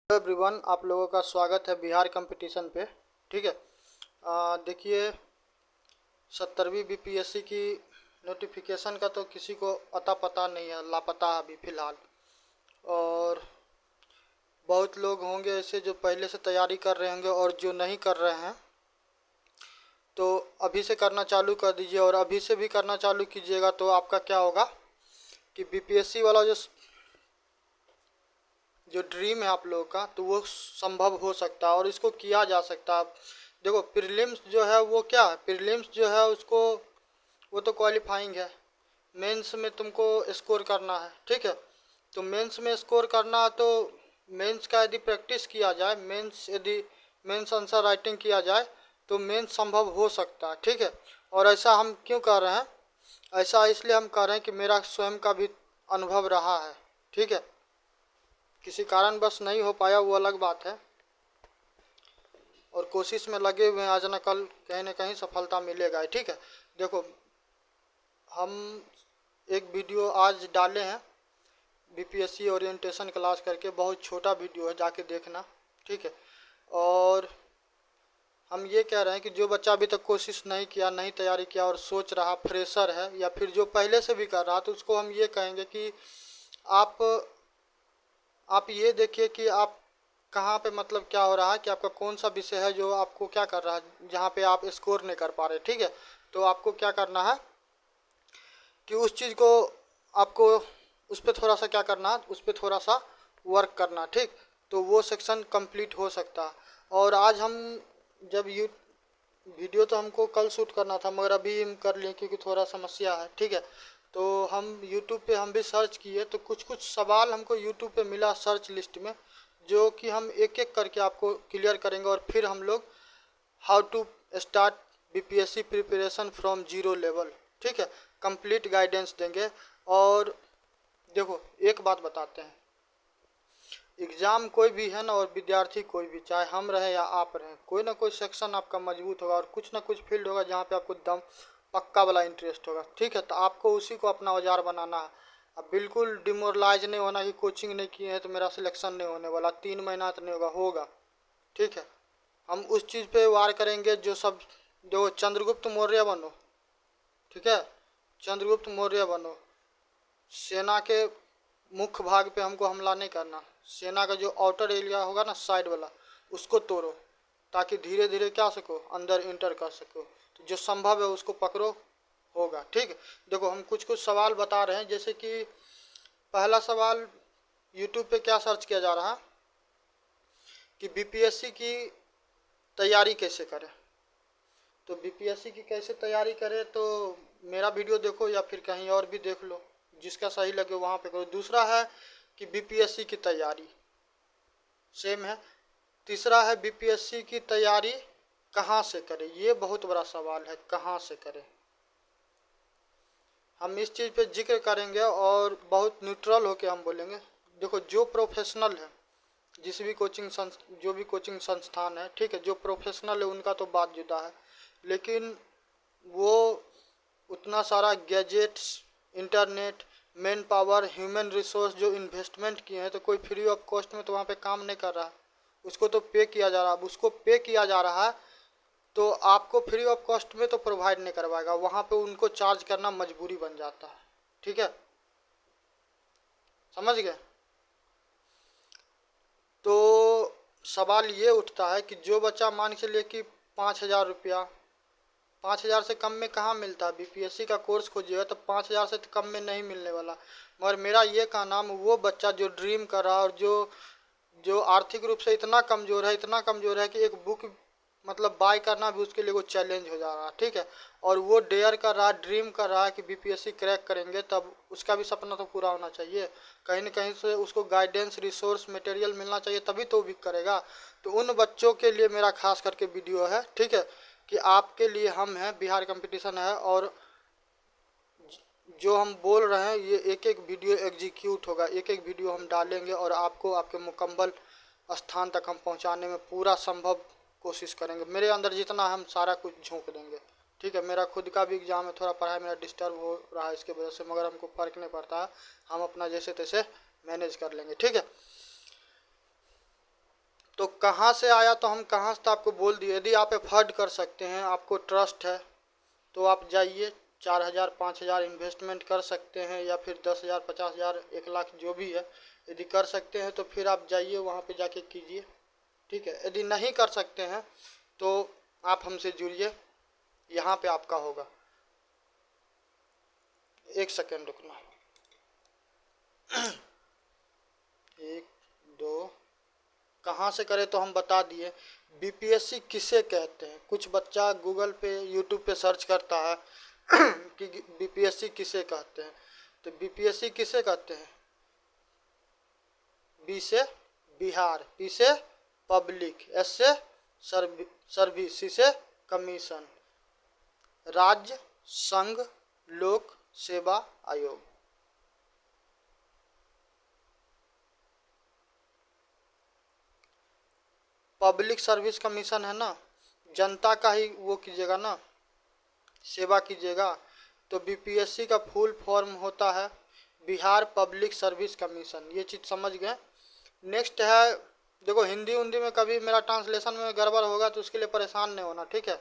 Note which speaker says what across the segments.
Speaker 1: Everyone, आप लोगों का स्वागत है बिहार कंपटीशन पे। ठीक है। देखिए, 70वीं बीपीएससी की नोटिफिकेशन का तो किसी को अता पता नहीं है, लापता है अभी फ़िलहाल। और बहुत लोग होंगे ऐसे जो पहले से तैयारी कर रहे होंगे, और जो नहीं कर रहे हैं तो अभी से करना चालू कर दीजिए। और अभी से भी करना चालू कीजिएगा तो आपका क्या होगा कि बीपीएससी वाला जो ड्रीम है आप लोगों का, तो वो संभव हो सकता है और इसको किया जा सकता है। देखो, प्रीलिम्स जो है वो क्या है, प्रीलिम्स जो है उसको वो तो क्वालिफाइंग है। मेंस में तुमको स्कोर करना है। ठीक है। तो मेंस में स्कोर करना है तो मेंस का यदि प्रैक्टिस किया जाए, यदि मेंस आंसर राइटिंग किया जाए तो मेंस संभव हो सकता है। ठीक है। और ऐसा हम क्यों कर रहे हैं, ऐसा इसलिए हम कर रहे हैं कि मेरा स्वयं का भी अनुभव रहा है। ठीक है। किसी कारण बस नहीं हो पाया, वो अलग बात है। और कोशिश में लगे हुए हैं, आज न कल कहीं न कहीं सफलता मिलेगा। ठीक है। देखो, हम एक वीडियो आज डाले हैं बीपीएससी ओरिएंटेशन क्लास करके, बहुत छोटा वीडियो है, जाके देखना। ठीक है। और हम ये कह रहे हैं कि जो बच्चा अभी तक कोशिश नहीं किया, नहीं तैयारी किया और सोच रहा, फ्रेशर है या फिर जो पहले से भी कर रहा, तो उसको हम ये कहेंगे कि आप ये देखिए कि आप कहाँ पे, मतलब क्या हो रहा है कि आपका कौन सा विषय है जो आपको क्या कर रहा है, जहाँ पे आप स्कोर नहीं कर पा रहे। ठीक है। तो आपको क्या करना है कि उस चीज़ को आपको उस पर थोड़ा सा क्या करना है, उस पर थोड़ा सा वर्क करना। ठीक। तो वो सेक्शन कंप्लीट हो सकता है। और आज हम जब वीडियो तो हमको कल शूट करना था, मगर अभी हम कर लिए क्योंकि थोड़ा समस्या है। ठीक है। तो हम यूट्यूब पे हम भी सर्च किए तो कुछ कुछ सवाल हमको यूट्यूब पे मिला सर्च लिस्ट में, जो कि हम एक एक करके आपको क्लियर करेंगे। और फिर हम लोग how to start BPSC preparation from zero level, ठीक है, कंप्लीट गाइडेंस देंगे। और देखो, एक बात बताते हैं, एग्ज़ाम कोई भी है ना, और विद्यार्थी कोई भी, चाहे हम रहें या आप रहें, कोई ना कोई सेक्शन आपका मजबूत होगा और कुछ ना कुछ फील्ड होगा जहाँ पे आपको दम पक्का वाला इंटरेस्ट होगा। ठीक है। तो आपको उसी को अपना औजार बनाना है। अब बिल्कुल डिमोरलाइज नहीं होना कि कोचिंग नहीं किए हैं तो मेरा सिलेक्शन नहीं होने वाला, 3 महीना तो नहीं होगा, होगा। ठीक है। हम उस चीज़ पे वार करेंगे जो चंद्रगुप्त मौर्य बनो। ठीक है। चंद्रगुप्त मौर्य बनो। सेना के मुख्य भाग पे हमको हमला नहीं करना, सेना का जो आउटर एरिया होगा ना, साइड वाला, उसको तोड़ो, ताकि धीरे धीरे क्या सको, अंदर इंटर कर सको। तो जो संभव है उसको पकड़ो, होगा। ठीक है। देखो, हम कुछ कुछ सवाल बता रहे हैं, जैसे कि पहला सवाल, यूट्यूब पे क्या सर्च किया जा रहा है कि बीपीएससी की तैयारी कैसे करें। तो बीपीएससी की कैसे तैयारी करें, तो मेरा वीडियो देखो या फिर कहीं और भी देख लो, जिसका सही लगे वहाँ पे करो। दूसरा है कि बीपीएससी की तैयारी सेम है। तीसरा है बीपीएससी की तैयारी कहाँ से करें। ये बहुत बड़ा सवाल है, कहाँ से करें। हम इस चीज़ पे जिक्र करेंगे और बहुत न्यूट्रल होके हम बोलेंगे। देखो, जो प्रोफेशनल है, जो भी कोचिंग संस्थान है, ठीक है, जो प्रोफेशनल है उनका तो बात जुदा है, लेकिन वो उतना सारा gadgets, internet, man power, human resource जो इन्वेस्टमेंट किए हैं, तो कोई फ्री ऑफ कॉस्ट में तो वहाँ पे काम नहीं कर रहा है, उसको तो पे किया जा रहा है। अब उसको पे किया जा रहा है तो आपको फ्री ऑफ कॉस्ट में तो प्रोवाइड नहीं करवाएगा, वहाँ पे उनको चार्ज करना मजबूरी बन जाता है। ठीक है, समझ गए। तो सवाल ये उठता है कि जो बच्चा मान के चलिए कि 5,000 रुपया, 5,000 से कम में कहाँ मिलता है, बीपीएससी का कोर्स खोजिएगा तो 5,000 से तो कम में नहीं मिलने वाला। मगर मेरा ये कहना, वो बच्चा जो ड्रीम कर रहा है और जो जो आर्थिक रूप से इतना कमज़ोर है कि एक बुक मतलब बाय करना भी उसके लिए वो चैलेंज हो जा रहा है। ठीक है। और वो डेयर कर रहा है, ड्रीम कर रहा है कि बीपीएससी क्रैक करेंगे, तब उसका भी सपना तो पूरा होना चाहिए। कहीं न कहीं से उसको गाइडेंस, रिसोर्स, मटेरियल मिलना चाहिए, तभी तो भी करेगा। तो उन बच्चों के लिए मेरा खास करके वीडियो है। ठीक है, कि आपके लिए हम हैं, बिहार कंपटीशन है, और जो हम बोल रहे हैं ये एक एक वीडियो एग्जीक्यूट होगा, एक एक वीडियो हम डालेंगे और आपको आपके मुकम्मल स्थान तक हम पहुंचाने में पूरा संभव कोशिश करेंगे। मेरे अंदर जितना हम सारा कुछ झोंक देंगे। ठीक है। मेरा खुद का भी एग्ज़ाम है, थोड़ा पढ़ाई मेरा डिस्टर्ब हो रहा है इसके वजह से, मगर हमको फ़र्क नहीं पड़ता है, हम अपना जैसे तैसे मैनेज कर लेंगे। ठीक है। तो कहाँ से आया, तो हम कहाँ से तो आपको बोल दिए। यदि आप अफोर्ड कर सकते हैं, आपको ट्रस्ट है, तो आप जाइए, 4,000 5,000 इन्वेस्टमेंट कर सकते हैं, या फिर 10,000 50,000 1 लाख जो भी है। यदि कर सकते हैं तो फिर आप जाइए वहाँ पे जाके कीजिए, ठीक है। यदि नहीं कर सकते हैं तो आप हमसे जुड़िए, यहाँ पे आपका होगा। एक सेकेंड रुकना। 1 2 कहाँ से करें तो हम बता दिए। बीपीएससी किसे कहते हैं, कुछ बच्चा गूगल पे यूट्यूब पे सर्च करता है कि बीपीएससी किसे कहते हैं। तो बीपीएससी किसे कहते हैं, बी से बिहार, पी से पब्लिक, एस से सर्विस, सी से कमीशन, राज्य संघ लोक सेवा आयोग। पब्लिक सर्विस कमीशन है ना, जनता का ही वो कीजिएगा ना, सेवा कीजिएगा। तो बीपीएससी का फुल फॉर्म होता है बिहार पब्लिक सर्विस कमीशन, ये चीज़ समझ गए। नेक्स्ट है, देखो हिंदी उंदी में कभी मेरा ट्रांसलेशन में गड़बड़ होगा तो उसके लिए परेशान नहीं होना, ठीक है।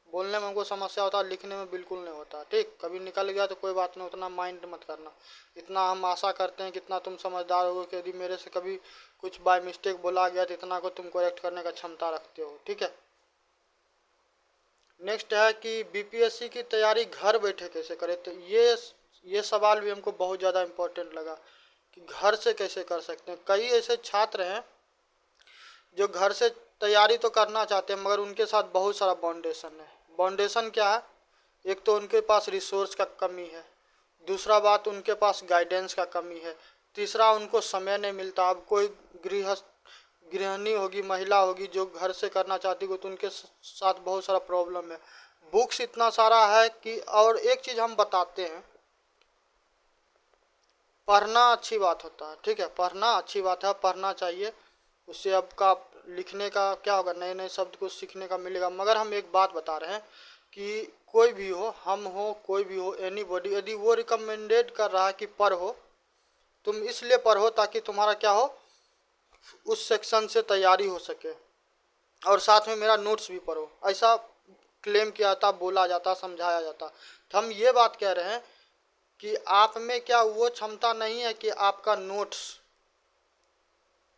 Speaker 1: बोलने में हमको समस्या होता है, लिखने में बिल्कुल नहीं होता, ठीक। कभी निकल गया तो कोई बात नहीं, उतना माइंड मत करना। इतना हम आशा करते हैं कि इतना तुम समझदार होगे कि यदि मेरे से कभी कुछ बाय मिस्टेक बोला गया तो इतना को तुम करेक्ट करने का क्षमता रखते हो, ठीक है। नेक्स्ट है कि बीपीएससी की तैयारी घर बैठे कैसे करें। तो ये सवाल भी हमको बहुत ज़्यादा इम्पोर्टेंट लगा कि घर से कैसे कर सकते हैं। कई ऐसे छात्र हैं जो घर से तैयारी तो करना चाहते हैं मगर उनके साथ बहुत सारा बाउंडेशन है। बाउंडेशन क्या है, एक तो उनके पास रिसोर्स का कमी है, दूसरा बात उनके पास गाइडेंस का कमी है, तीसरा उनको समय नहीं मिलता। अब कोई गृहिणी होगी, महिला होगी जो घर से करना चाहती हो तो उनके साथ बहुत सारा प्रॉब्लम है। बुक्स इतना सारा है कि, और एक चीज़ हम बताते हैं, पढ़ना अच्छी बात होता है, ठीक है। पढ़ना अच्छी बात है, पढ़ना चाहिए, उससे आपका लिखने का क्या होगा, नए नए शब्द को सीखने का मिलेगा। मगर हम एक बात बता रहे हैं कि कोई भी हो, हम हो, कोई भी हो, एनीबॉडी, यदि वो रिकमेंडेड कर रहा है कि पढ़ो, तुम इसलिए पढ़ो ताकि तुम्हारा क्या हो, उस सेक्शन से तैयारी हो सके, और साथ में मेरा नोट्स भी पढ़ो, ऐसा क्लेम किया जाता, बोला जाता, समझाया जाता। तो हम ये बात कह रहे हैं कि आप में क्या वो क्षमता नहीं है कि आपका नोट्स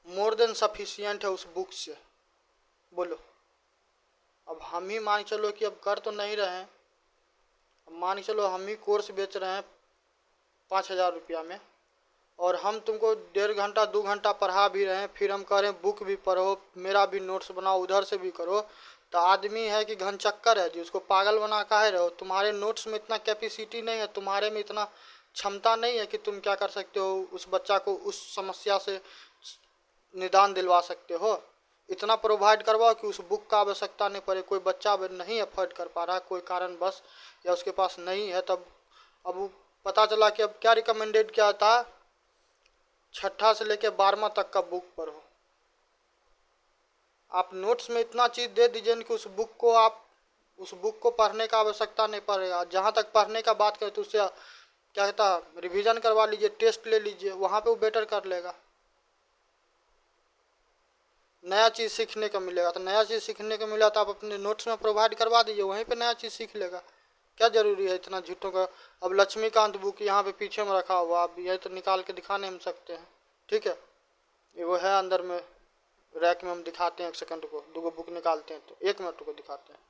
Speaker 1: मोर देन सफिशियंट है उस बुक से, बोलो। अब हम ही मान चलो कि अब कर तो नहीं रहे हैं, मान चलो हम ही कोर्स बेच रहे हैं 5,000 रुपया में, और हम तुमको 1.5 घंटा 2 घंटा पढ़ा भी रहे हैं, फिर हम कह रहे हैं बुक भी पढ़ो, मेरा भी नोट्स बनाओ, उधर से भी करो। तो आदमी है कि घन चक्कर है जी, उसको पागल बना काहे रहो। तुम्हारे नोट्स में इतना कैपेसिटी नहीं है, तुम्हारे में इतना क्षमता नहीं है कि तुम क्या कर सकते हो, उस बच्चा को उस समस्या से निदान दिलवा सकते हो। इतना प्रोवाइड करवाओ कि उस बुक का आवश्यकता नहीं पड़े। कोई बच्चा नहीं अफोर्ड कर पा रहा कोई कारण बस, या उसके पास नहीं है, तब अब पता चला कि अब क्या रिकमेंडेड क्या था, 6ठा से लेके 12वां तक का बुक पढ़ो। आप नोट्स में इतना चीज़ दे दीजिए कि उस बुक को पढ़ने का आवश्यकता नहीं पड़ेगा। जहाँ तक पढ़ने का बात करें तो उससे क्या कहता है, रिवीजन करवा लीजिए, टेस्ट ले लीजिए, वहाँ पे वो बेटर कर लेगा, नया चीज़ सीखने को मिलेगा। तो नया चीज़ सीखने को मिला तो आप अपने नोट्स में प्रोवाइड करवा दीजिए, वहीं पे नया चीज़ सीख लेगा। क्या ज़रूरी है इतना झूठों का। अब लक्ष्मीकांत बुक यहाँ पे पीछे में रखा हुआ, अब यही तो निकाल के दिखा नहीं हम सकते हैं, ठीक है। ये वो है अंदर में रैक में, हम दिखाते हैं, 1 सेकंड को, 2 बुक निकालते हैं, तो 1 मिनट को दिखाते हैं।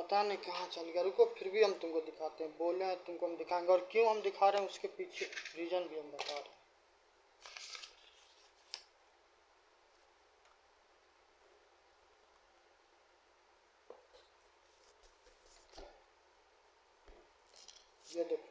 Speaker 1: पता नहीं कहाँ चल गया, रुको फिर भी हम तुमको दिखाते हैं, बोले हैं तुमको हम दिखाएंगे, और क्यों हम दिखा रहे हैं उसके पीछे रीज़न भी हम बता रहे हैं। ये देखो,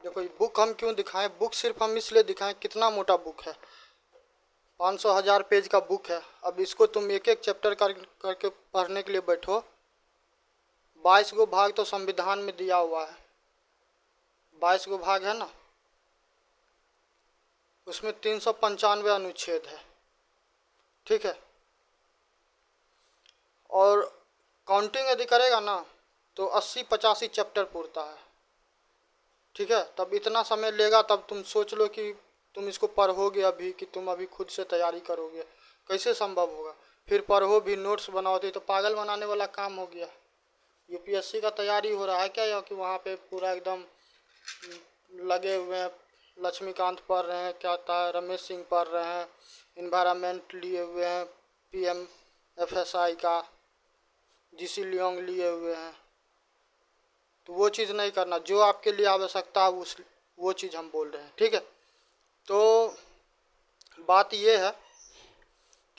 Speaker 1: देखो ये बुक हम क्यों दिखाएं, बुक सिर्फ हम इसलिए दिखाएं, कितना मोटा बुक है, 500,000 पेज का बुक है। अब इसको तुम एक एक चैप्टर करके पढ़ने के लिए बैठो, 22 गो भाग तो संविधान में दिया हुआ है, 22 गो भाग है ना, उसमें 395 अनुच्छेद है, ठीक है। और काउंटिंग यदि करेगा ना तो 80-85 चैप्टर पूरता है, ठीक है। तब इतना समय लेगा, तब तुम सोच लो कि तुम इसको पढ़ोगे अभी कि तुम अभी खुद से तैयारी करोगे, कैसे संभव होगा। फिर पढ़ो भी, नोट्स बनाओगे, तो पागल बनाने वाला काम हो गया। यूपीएससी का तैयारी हो रहा है क्या, या कि वहाँ पे पूरा एकदम लगे हुए हैं, लक्ष्मीकांत पढ़ रहे हैं, क्या होता है, रमेश सिंह पढ़ रहे हैं, इन्वायरमेंट लिए हुए हैं, PMFSI का जीसी लियोंग लिए हुए हैं। तो वो चीज़ नहीं करना, जो आपके लिए आवश्यकता है वो चीज़ हम बोल रहे हैं, ठीक है। तो बात ये है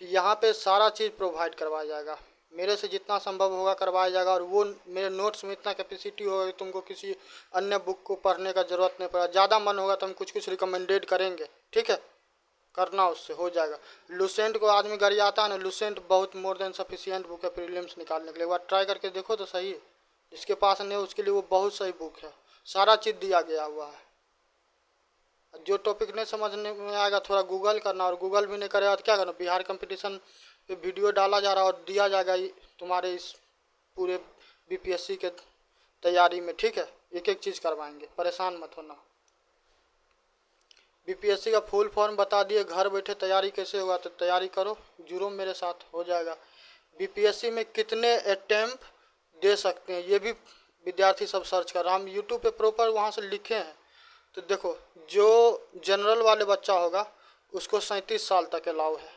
Speaker 1: कि यहाँ पे सारा चीज़ प्रोवाइड करवाया जाएगा, मेरे से जितना संभव होगा करवाया जाएगा। और वो मेरे नोट्स में इतना कैपेसिटी होगा कि तुमको किसी अन्य बुक को पढ़ने का ज़रूरत नहीं पड़ा। ज़्यादा मन होगा तो हम कुछ कुछ रिकमेंडेड करेंगे, ठीक है, करना उससे हो जाएगा। लुसेंट को आदमी गरियाता है ना, लुसेंट बहुत मोर देन सफिशिएंट बुक है प्रीलिम्स निकालने के लिए, एक बार ट्राई करके देखो तो सही। जिसके पास नहीं उसके लिए वो बहुत सही बुक है, सारा चीज़ दिया गया हुआ है। जो टॉपिक नहीं समझने में आएगा थोड़ा गूगल करना, और गूगल भी नहीं करेगा तो क्या करना, बिहार कंपटीशन पे वीडियो डाला जा रहा है और दिया जाएगा तुम्हारे इस पूरे बीपीएससी के तैयारी में, ठीक है। एक एक चीज़ करवाएंगे, परेशान मत होना। बीपीएससी का फुल फॉर्म बता दिए, घर बैठे तैयारी कैसे होगा, तो तैयारी करो, जुड़ो मेरे साथ, हो जाएगा। बीपीएससी में कितने अटेम्प्ट दे सकते हैं ये भी विद्यार्थी सब सर्च कर रहा, हम यूट्यूब पे प्रॉपर वहाँ से लिखे हैं। तो देखो, जो जनरल वाले बच्चा होगा उसको 37 साल तक अलाउ है,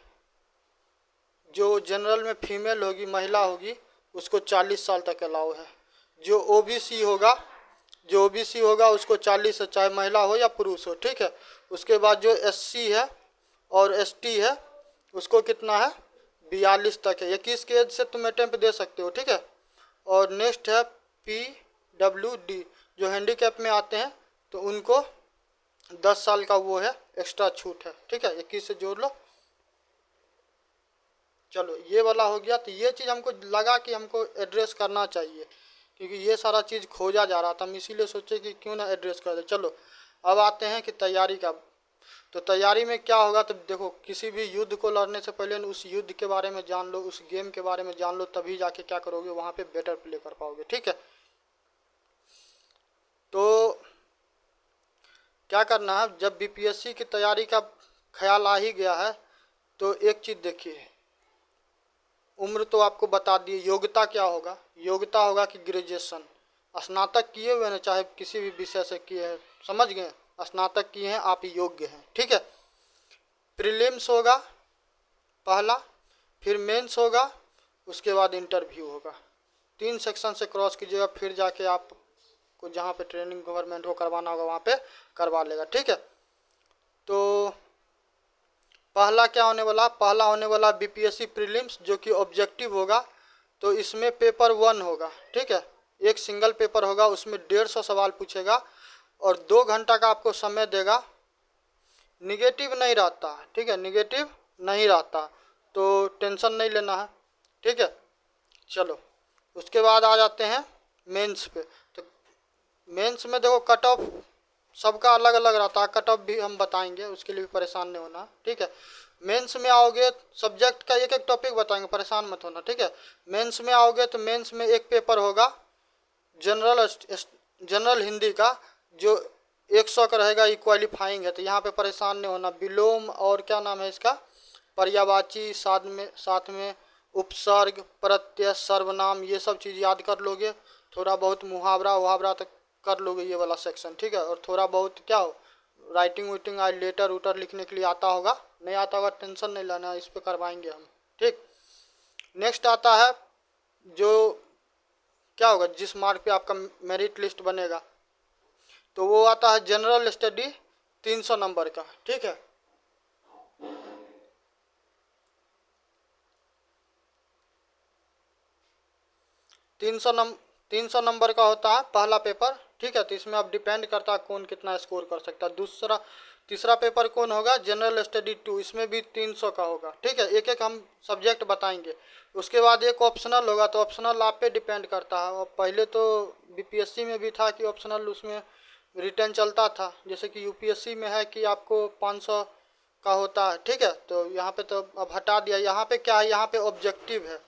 Speaker 1: जो जनरल में फीमेल होगी, महिला होगी, उसको 40 साल तक अलाउ है। जो ओबीसी होगा उसको 40 है, चाहे महिला हो या पुरुष हो, ठीक है। उसके बाद जो एससी है और एसटी है उसको कितना है, 42 तक है। 21 के एज से तुम अटेम्प्ट दे सकते हो, ठीक है। और नेक्स्ट है PWD, जो हैंडीकैप में आते हैं तो उनको 10 साल का वो है, एक्स्ट्रा छूट है, ठीक है। 21 से जोड़ लो, चलो ये वाला हो गया। तो ये चीज़ हमको लगा कि हमको एड्रेस करना चाहिए, क्योंकि ये सारा चीज़ खोजा जा रहा था, हम इसीलिए सोचे कि क्यों ना एड्रेस कर दे। चलो अब आते हैं कि तैयारी का। तो तैयारी में क्या होगा, तो देखो, किसी भी युद्ध को लड़ने से पहले उस युद्ध के बारे में जान लो, उस गेम के बारे में जान लो, तभी जाके क्या करोगे, वहाँ पे बेटर प्ले कर पाओगे, ठीक है। तो क्या करना है, जब बीपीएससी की तैयारी का ख्याल आ ही गया है तो एक चीज़ देखिए, उम्र तो आपको बता दिए, योग्यता क्या होगा, योग्यता होगा कि ग्रेजुएशन, स्नातक किए हुए हैं, चाहे किसी भी विषय से किए हैं, समझ गए, स्नातक किए हैं आप योग्य हैं, ठीक है। प्रीलिम्स होगा पहला, फिर मेंस होगा, उसके बाद इंटरव्यू होगा। 3 सेक्शन से क्रॉस कीजिएगा, फिर जाके आप को जहाँ पे ट्रेनिंग गवर्नमेंट को करवाना होगा वहाँ पे करवा लेगा, ठीक है। तो पहला क्या होने वाला, पहला होने वाला बीपीएससी प्रीलिम्स, जो कि ऑब्जेक्टिव होगा। तो इसमें पेपर 1 होगा, ठीक है, एक सिंगल पेपर होगा, उसमें 150 सवाल पूछेगा और 2 घंटा का आपको समय देगा। निगेटिव नहीं रहता, ठीक है, निगेटिव नहीं रहता, तो टेंशन नहीं लेना है, ठीक है। चलो उसके बाद आ जाते हैं मेंस पे। तो मेंस में देखो, कट ऑफ सबका अलग अलग रहता है, कट ऑफ भी हम बताएंगे, उसके लिए भी परेशान नहीं होना, ठीक है। मेंस में आओगे, सब्जेक्ट का एक एक टॉपिक बताएंगे, परेशान मत होना, ठीक है। मेंस में आओगे तो मेंस में एक पेपर होगा जनरल हिंदी का, जो 100 का रहेगा, ये क्वालिफाइंग है, तो यहाँ पे परेशान नहीं होना। विलोम और क्या नाम है इसका, पर्यायवाची, साथ में उपसर्ग, प्रत्यय, सर्वनाम, ये सब चीज़ याद कर लोगे। थोड़ा बहुत मुहावरा तक कर लोगे ये वाला सेक्शन, ठीक है। और थोड़ा बहुत क्या हो, राइटिंग वाइटिंग आज लेटर उटर लिखने के लिए आता होगा, नहीं आता होगा टेंशन नहीं लेना, इस पे करवाएंगे हम, ठीक। नेक्स्ट आता है जो क्या होगा, जिस मार्क पे आपका मेरिट लिस्ट बनेगा, तो वो आता है जनरल स्टडी 300 नंबर का, ठीक है। 300 नंबर का होता है पहला पेपर, ठीक है। तो इसमें अब डिपेंड करता है कौन कितना स्कोर कर सकता है। तीसरा पेपर कौन होगा, जनरल स्टडी 2, इसमें भी 300 का होगा, ठीक है। एक एक हम सब्जेक्ट बताएंगे। उसके बाद एक ऑप्शनल होगा, तो ऑप्शनल आप पे डिपेंड करता है। और पहले तो बीपीएससी में भी था कि ऑप्शनल उसमें रिटर्न चलता था, जैसे कि यूपीएससी में है कि आपको 500 का होता है, ठीक है। तो यहाँ पे तो अब हटा दिया। यहाँ पे क्या है, यहाँ पे ऑब्जेक्टिव है,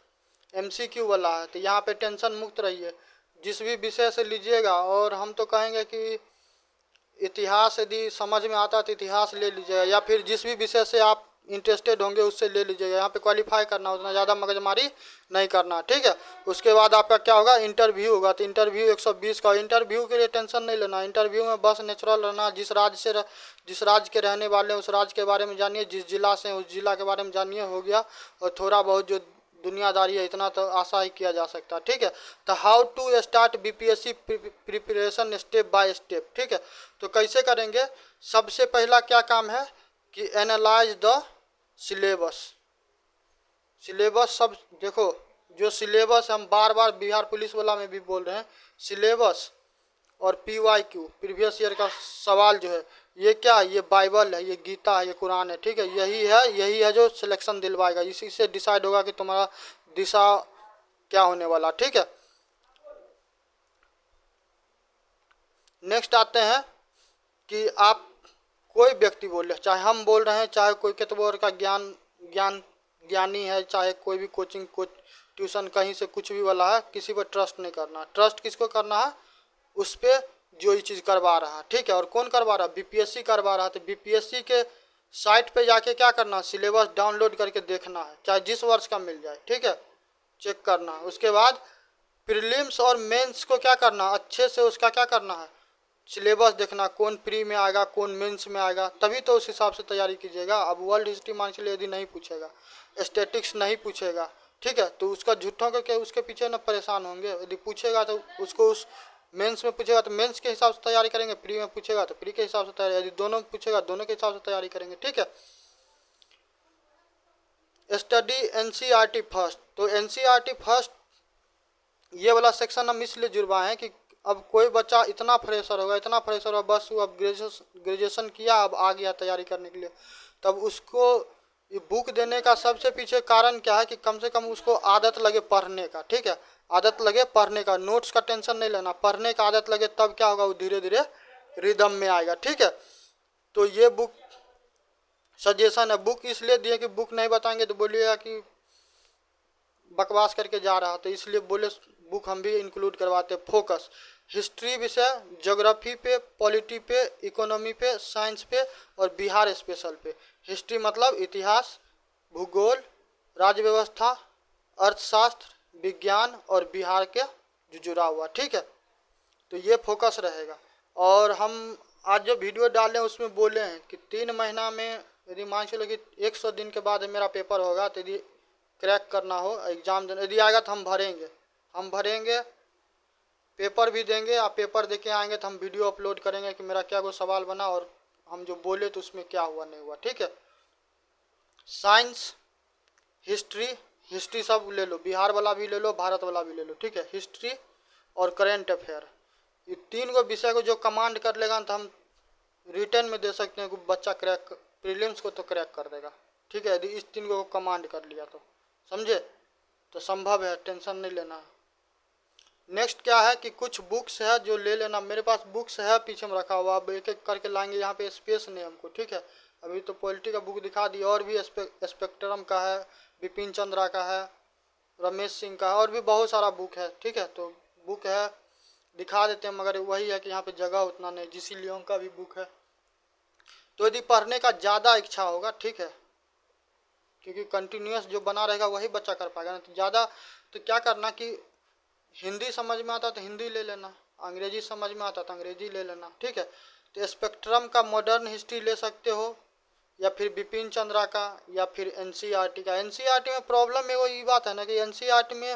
Speaker 1: एमसीक्यू वाला है। तो यहाँ पे टेंशन मुक्त रहिए, जिस भी विषय से लीजिएगा। और हम तो कहेंगे कि इतिहास यदि समझ में आता है तो इतिहास ले लीजिएगा, या फिर जिस भी विषय से आप इंटरेस्टेड होंगे उससे ले लीजिएगा। यहाँ पे क्वालिफाई करना, उतना ज़्यादा मगजमारी नहीं करना, ठीक है। उसके बाद आपका क्या होगा, इंटरव्यू होगा। तो इंटरव्यू 120 का। इंटरव्यू के लिए टेंशन नहीं लेना, इंटरव्यू में बस नेचुरल रहना। जिस राज्य के रहने वाले हैं उस राज्य के बारे में जानिए, जिस जिला से उस जिला के बारे में जानिए, हो गया। और थोड़ा बहुत जो दुनियादारी है इतना तो आशा ही किया जा सकता है, ठीक है। तो how to start BPSC preparation step by step, ठीक है। तो कैसे करेंगे, सबसे पहला क्या काम है कि एनालाइज द सिलेबस। सिलेबस सब देखो, जो सिलेबस हम बार बार बिहार पुलिस वाला में भी बोल रहे हैं, सिलेबस और पीवाईक्यू प्रीवियस ईयर का सवाल जो है, ये क्या है, ये बाइबल है, ये गीता है, ये कुरान है, ठीक है। यही है जो सिलेक्शन दिलवाएगा। इसी से डिसाइड होगा कि तुम्हारा दिशा क्या होने वाला, ठीक है। नेक्स्ट आते हैं कि आप कोई व्यक्ति बोल रहे, चाहे हम बोल रहे हैं, चाहे कोई केतबोर का ज्ञानी है, चाहे कोई भी कोचिंग ट्यूशन कहीं से कुछ भी वाला है, किसी पर ट्रस्ट नहीं करना। ट्रस्ट किसको करना है, उस पर जो ये चीज़ करवा रहा है, ठीक है। और कौन करवा रहा है, बीपीएससी करवा रहा है। तो बीपीएससी के साइट पे जाके क्या करना, सिलेबस डाउनलोड करके देखना है, चाहे जिस वर्ष का मिल जाए, ठीक है, चेक करना है। उसके बाद प्रीलिम्स और मेंस को क्या करना, अच्छे से उसका क्या करना है, सिलेबस देखना, कौन प्री में आएगा, कौन मेंस में आएगा, तभी तो उस हिसाब से तैयारी कीजिएगा। अब वर्ल्ड हिस्ट्री मान के लिए यदि नहीं पूछेगा, स्टैटिक्स नहीं पूछेगा, ठीक है, तो उसका झूठों के उसके पीछे न परेशान होंगे। यदि पूछेगा तो उसको उस मेंस में पूछेगा तो मेंस के हिसाब से तैयारी करेंगे, प्री में पूछेगा तो प्री के हिसाब से तैयारी, यदि दोनों पूछेगा दोनों के हिसाब से तैयारी करेंगे, ठीक है। Study NCERT first. तो एनसीईआरटी फर्स्ट ये वाला सेक्शन हम इसलिए जुड़वाए हैं कि अब कोई बच्चा इतना फ्रेशर होगा, बस वो अब ग्रेजुएशन किया, अब आ गया तैयारी करने के लिए, तब उसको ये बुक देने का सबसे पीछे कारण क्या है कि कम से कम उसको आदत लगे पढ़ने का, ठीक है। आदत लगे पढ़ने का, नोट्स का टेंशन नहीं लेना, पढ़ने का आदत लगे, तब क्या होगा, वो धीरे धीरे रिदम में आएगा, ठीक है। तो ये बुक सजेशन है। बुक इसलिए दिए कि बुक नहीं बताएंगे तो बोलिएगा कि बकवास करके जा रहा, तो इसलिए बोले बुक हम भी इंक्लूड करवाते। फोकस हिस्ट्री विषय, ज्योग्राफी पे, पॉलिटी पे, इकोनॉमी पे, साइंस पे और बिहार स्पेशल पे। हिस्ट्री मतलब इतिहास, भूगोल, राज्य व्यवस्था, अर्थशास्त्र, विज्ञान और बिहार के जो जुड़ा हुआ, ठीक है। तो ये फोकस रहेगा। और हम आज जो वीडियो डाले उसमें बोले हैं कि 3 महीना में यदि मान चलो कि 100 दिन के बाद मेरा पेपर होगा, तो यदि क्रैक करना हो एग्ज़ाम देना, यदि आएगा तो हम भरेंगे, पेपर भी देंगे। आप पेपर दे के आएंगे तो हम वीडियो अपलोड करेंगे कि मेरा क्या वो सवाल बना और हम जो बोले तो उसमें क्या हुआ नहीं हुआ, ठीक है। साइंस, हिस्ट्री सब ले लो, बिहार वाला भी ले लो, भारत वाला भी ले लो, ठीक है। हिस्ट्री और करेंट अफेयर, ये 3 गो विषय को जो कमांड कर लेगा तो हम रिटर्न में दे सकते हैं कि बच्चा क्रैक, प्रीलिम्स को तो क्रैक कर देगा, ठीक है, यदि इस 3 को कमांड कर लिया तो, समझे। तो संभव है, टेंशन नहीं लेना है। नेक्स्ट क्या है कि कुछ बुक्स है जो ले लेना, मेरे पास बुक्स है पीछे में रखा हुआ, अब एक एक करके लाएंगे, यहाँ पे स्पेस नहीं हमको, ठीक है। अभी तो पॉलिटी का बुक दिखा दी, और भी स्पेक्ट्रम का है, बिपिन चंद्रा का है, रमेश सिंह का है, और भी बहुत सारा बुक है, ठीक है। तो बुक है दिखा देते हैं, मगर वही है कि यहाँ पे जगह उतना नहीं। जीसी लियोंग का भी बुक है। तो यदि पढ़ने का ज़्यादा इच्छा होगा, ठीक है, क्योंकि कंटिन्यूस जो बना रहेगा वही बच्चा कर पाएगा ना। तो ज़्यादा तो क्या करना कि हिंदी समझ में आता तो हिंदी ले लेना, अंग्रेजी समझ में आता तो अंग्रेजी ले लेना, ठीक है। तो स्पेक्ट्रम का मॉडर्न हिस्ट्री ले सकते हो, या फिर बिपिन चंद्रा का, या फिर एनसीईआरटी का। एनसीईआरटी में प्रॉब्लम में वो ये बात है ना कि एनसीईआरटी में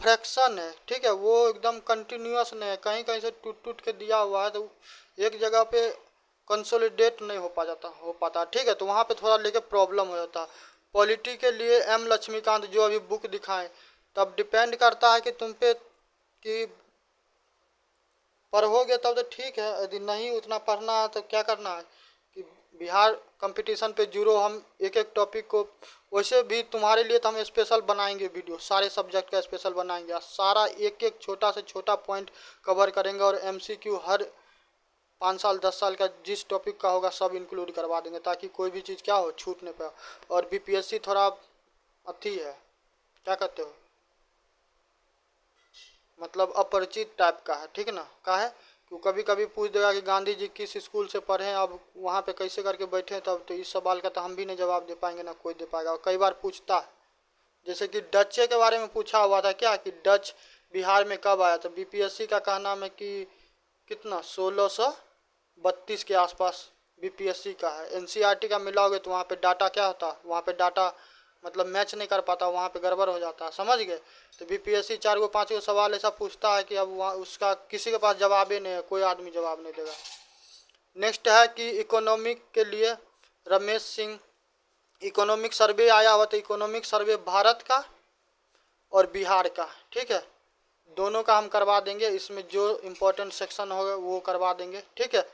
Speaker 1: फ्रैक्शन है, ठीक है, वो एकदम कंटिन्यूअस नहीं है, कहीं कहीं से टूट टूट के दिया हुआ है, तो एक जगह पे कंसोलिडेट नहीं हो पाता, ठीक है। तो वहाँ पे थोड़ा लेके प्रॉब्लम हो जाता है। पॉलिटी के लिए एम लक्ष्मीकांत जो अभी बुक दिखाएं, तब डिपेंड करता है कि तुम पे कि पढ़ोगे तब तो ठीक है, यदि नहीं उतना पढ़ना है तो क्या करना है कि बिहार कंपटीशन पे जुड़ो। हम एक एक टॉपिक को, वैसे भी तुम्हारे लिए तो हम स्पेशल बनाएंगे वीडियो, सारे सब्जेक्ट का स्पेशल बनाएंगे, सारा एक एक छोटा से छोटा पॉइंट कवर करेंगे, और एमसीक्यू हर 5 साल 10 साल का जिस टॉपिक का होगा सब इंक्लूड करवा देंगे, ताकि कोई भी चीज़ क्या हो छूट नहीं पाए। और बीपीएससी थोड़ा अथी है, क्या कहते हो, मतलब अपरिचित टाइप का है, ठीक है ना। का है कि कभी कभी पूछ देगा कि गांधी जी किस स्कूल से पढ़े हैं, अब वहाँ पे कैसे करके बैठे हैं, तब तो इस सवाल का तो हम भी नहीं जवाब दे पाएंगे, ना कोई दे पाएगा। और कई बार पूछता है, जैसे कि डचे के बारे में पूछा हुआ था क्या, कि डच बिहार में कब आया, तो बीपीएससी का कहना है कि कितना 1632 के आसपास बीपीएससी का है। एनसीईआरटी का मिलाओगे तो वहाँ पे डाटा क्या होता, वहाँ पे डाटा मतलब मैच नहीं कर पाता, वहाँ पे गड़बड़ हो जाता है, समझ गए। तो बीपीएससी 4 गो 5 गो सवाल ऐसा पूछता है कि अब वहाँ उसका किसी के पास जवाब ही नहीं है, कोई आदमी जवाब नहीं देगा। नेक्स्ट है कि इकोनॉमिक के लिए रमेश सिंह, इकोनॉमिक सर्वे आया हुआ, तो इकोनॉमिक सर्वे भारत का और बिहार का, ठीक है, दोनों का हम करवा देंगे। इसमें जो इम्पोर्टेंट सेक्शन होगा वो करवा देंगे, ठीक है।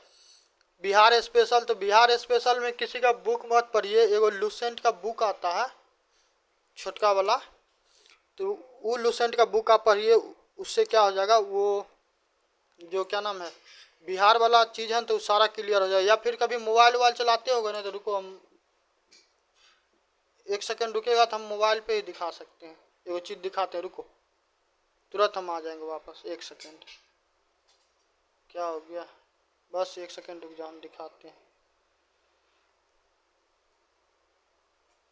Speaker 1: बिहार स्पेशल, तो बिहार स्पेशल में किसी का बुक मत पढ़िए, एगो लूसेंट का बुक आता है छोटका वाला, तो वो लूसेंट का बुक आप पढ़िए, उससे क्या हो जाएगा, वो जो क्या नाम है बिहार वाला चीज़ है तो सारा क्लियर हो जाएगा। या फिर कभी मोबाइल चलाते होगे ना, तो रुको हम 1 सेकंड रुकेगा तो हम मोबाइल पे ही दिखा सकते हैं, एगो चीज़ दिखाते हैं, रुको तुरंत हम आ जाएंगे वापस। 1 सेकंड, क्या हो गया, बस 1 सेकंड रुक जाओ, हम दिखाते हैं,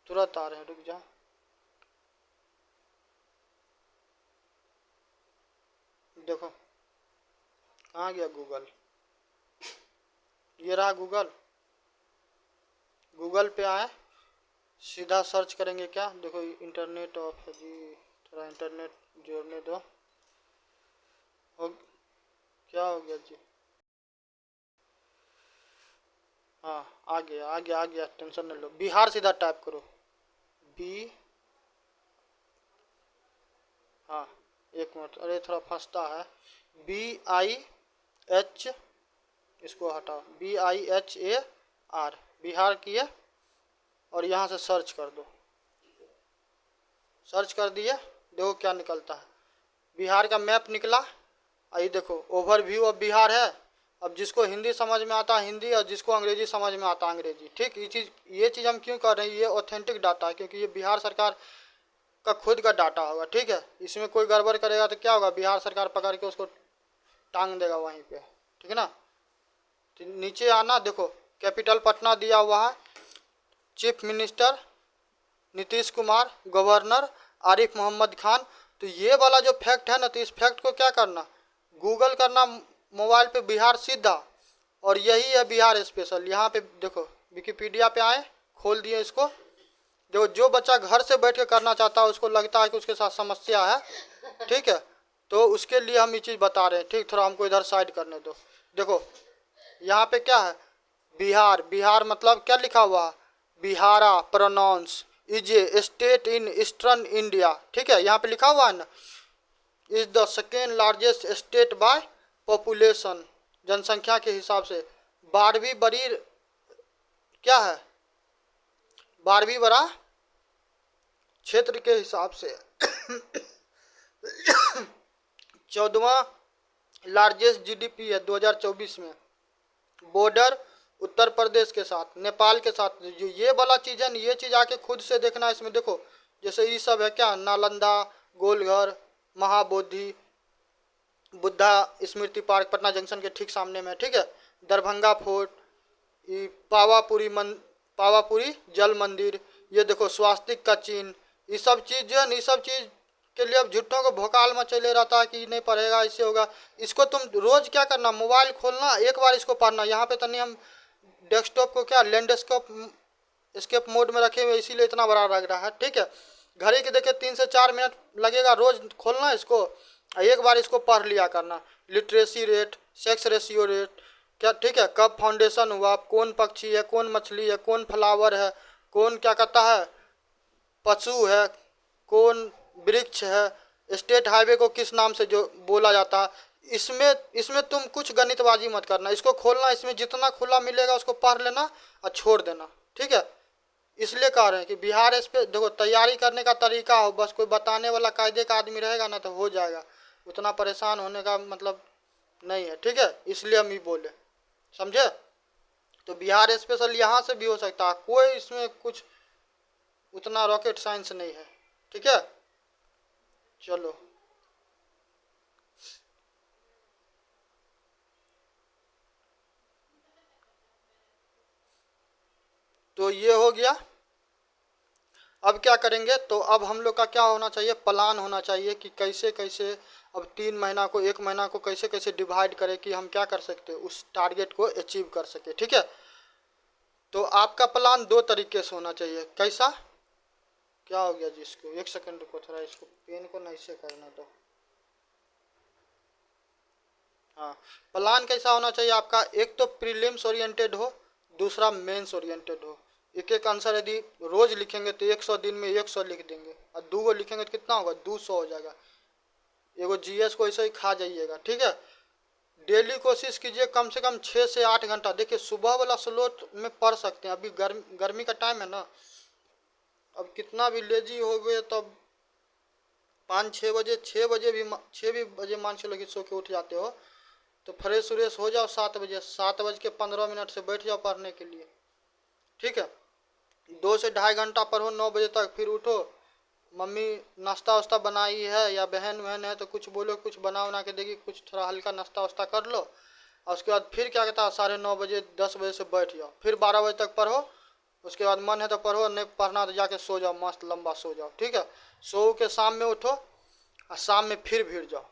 Speaker 1: तुरंत आ रहे हैं, रुक जाओ। देखो कहाँ गया गूगल, ये रहा गूगल। गूगल पे आए, सीधा सर्च करेंगे क्या, देखो इंटरनेट ऑफ है जी, थोड़ा इंटरनेट जोड़ने दो। हो क्या हो गया जी, हाँ आ गया आ गया आ गया, टेंशन नहीं लो। बिहार सीधा टाइप करो, बी, हाँ 1 मिनट, अरे थोड़ा फंसता है, BIH, इसको हटाओ, BIHAR, बिहार किए और यहाँ से सर्च कर दो। सर्च कर दिए, देखो क्या निकलता है, बिहार का मैप निकला। आई देखो ओवरव्यू ऑफ बिहार है। अब जिसको हिंदी समझ में आता है हिंदी, और जिसको अंग्रेजी समझ में आता है अंग्रेजी, ठीक। ये चीज़ हम क्यों कर रहे हैं, ये ऑथेंटिक डाटा है, क्योंकि ये बिहार सरकार का खुद का डाटा होगा, ठीक है। इसमें कोई गड़बड़ करेगा तो क्या होगा, बिहार सरकार पकड़ के उसको टांग देगा वहीं पे, ठीक है ना। तो नीचे आना, देखो कैपिटल पटना दिया हुआ है, chief minister Nitish Kumar, governor Arif Mohammad Khan. तो ये वाला जो फैक्ट है ना, तो इस फैक्ट को क्या करना, गूगल करना मोबाइल पे बिहार सीधा, और यही है बिहार स्पेशल। यहाँ पे देखो विकिपीडिया पे आए, खोल दिए इसको। देखो जो बच्चा घर से बैठ के करना चाहता है, उसको लगता है कि उसके साथ समस्या है, ठीक है, तो उसके लिए हम ये चीज़ बता रहे हैं, ठीक। थोड़ा हमको इधर साइड करने दो। देखो यहाँ पे क्या है, बिहार, बिहार मतलब क्या लिखा हुआ, Bihar pronounce is a state in eastern India, ठीक है, यहाँ पे लिखा हुआ है ना, is the second largest state by population, जनसंख्या के हिसाब से। 12वीं बड़ी क्या है, 12वीं बड़ा क्षेत्र के हिसाब से 14वां लार्जेस्ट जीडीपी है 2024 में। बॉर्डर उत्तर प्रदेश के साथ, नेपाल के साथ। जो ये वाला चीज़ है ना, ये चीज़ आके खुद से देखना। इसमें देखो जैसे ये सब है क्या, नालंदा, गोलघर, महाबोधि, बुद्धा स्मृति पार्क पटना जंक्शन के ठीक सामने में, ठीक है। दरभंगा फोर्ट, ये पावापुरी जल मंदिर, ये देखो स्वास्तिक का चिन्ह, ये सब चीज़ जो है ना, ये सब चीज़ के लिए अब झुट्टों को भोकाल मचले रहता है कि नहीं पढ़ेगा, इससे होगा। इसको तुम रोज क्या करना, मोबाइल खोलना, एक बार इसको पढ़ना। यहाँ पे तनी हम डेस्कटॉप को क्या लैंडस्केप स्केप मोड में रखे हुए, इसीलिए इतना बड़ा लग रहा है, ठीक है। घड़ी के देखे 3 से 4 मिनट लगेगा रोज खोलना इसको, एक बार इसको पढ़ लिया करना। Literacy rate, sex ratio rate क्या, ठीक है, कब फाउंडेशन हुआ, कौन पक्षी है, कौन मछली है, कौन फ्लावर है, कौन क्या कहता है पशु है, कौन वृक्ष है, स्टेट हाईवे को किस नाम से जो बोला जाता है। इसमें इसमें तुम कुछ गणितबाजी मत करना, इसको खोलना, इसमें जितना खुला मिलेगा उसको पढ़ लेना और छोड़ देना, ठीक है। इसलिए कह रहे हैं कि बिहार इस पे देखो तैयारी करने का तरीका हो, बस कोई बताने वाला कायदे का आदमी रहेगा ना तो हो जाएगा, उतना परेशान होने का मतलब नहीं है, ठीक है। इसलिए हम ही बोले, समझे। तो बिहार स्पेशल यहाँ से भी हो सकता है, कोई इसमें कुछ उतना रॉकेट साइंस नहीं है, ठीक है। चलो तो ये हो गया। अब क्या करेंगे, तो अब हम लोग का क्या होना चाहिए, प्लान होना चाहिए कि कैसे कैसे अब 3 महीना को 1 महीना को कैसे कैसे डिवाइड करें कि हम क्या कर सकते हैं, उस टारगेट को अचीव कर सके, ठीक है। तो आपका प्लान 2 तरीके से होना चाहिए। कैसा, क्या हो गया जी, इसको 1 सेकंड को थोड़ा इसको पेन को नहीं से करना दो। हाँ, प्लान कैसा होना चाहिए आपका, एक तो प्रीलिम्स ओरिएंटेड हो, दूसरा मेंस ओरिएंटेड हो। एक एक आंसर यदि रोज लिखेंगे तो 100 दिन में 100 लिख देंगे, और 2 गो लिखेंगे तो कितना होगा, 200 हो जाएगा। एगो जीएस को ऐसे ही खा जाइएगा, ठीक है। डेली कोशिश कीजिए कम से कम 6 से 8 घंटा। देखिए सुबह वाला स्लॉट में पढ़ सकते हैं, अभी गर्मी का टाइम है ना, अब कितना भी लेजी हो गए तब 5-6 बजे, 6 भी बजे मान चलो कि सो के उठ जाते हो, तो फ्रेश व्रेश हो जाओ 7 बजे, 7:15 से बैठ जाओ पढ़ने के लिए, ठीक है। 2 से ढाई घंटा पढ़ो 9 बजे तक, फिर उठो, मम्मी नाश्ता वास्ता बनाई है या बहन वहन है तो कुछ बोलो, कुछ बना के देगी, कुछ थोड़ा हल्का नाश्ता वास्ता कर लो, और उसके बाद फिर क्या कहता है 9:30 बजे 10 बजे से बैठ जाओ, फिर 12 बजे तक पढ़ो। उसके बाद मन है तो पढ़ो, नहीं पढ़ना तो जाके सो जाओ, मस्त लंबा सो जाओ, ठीक है। सो के शाम में उठो और शाम में फिर भिड़ जाओ,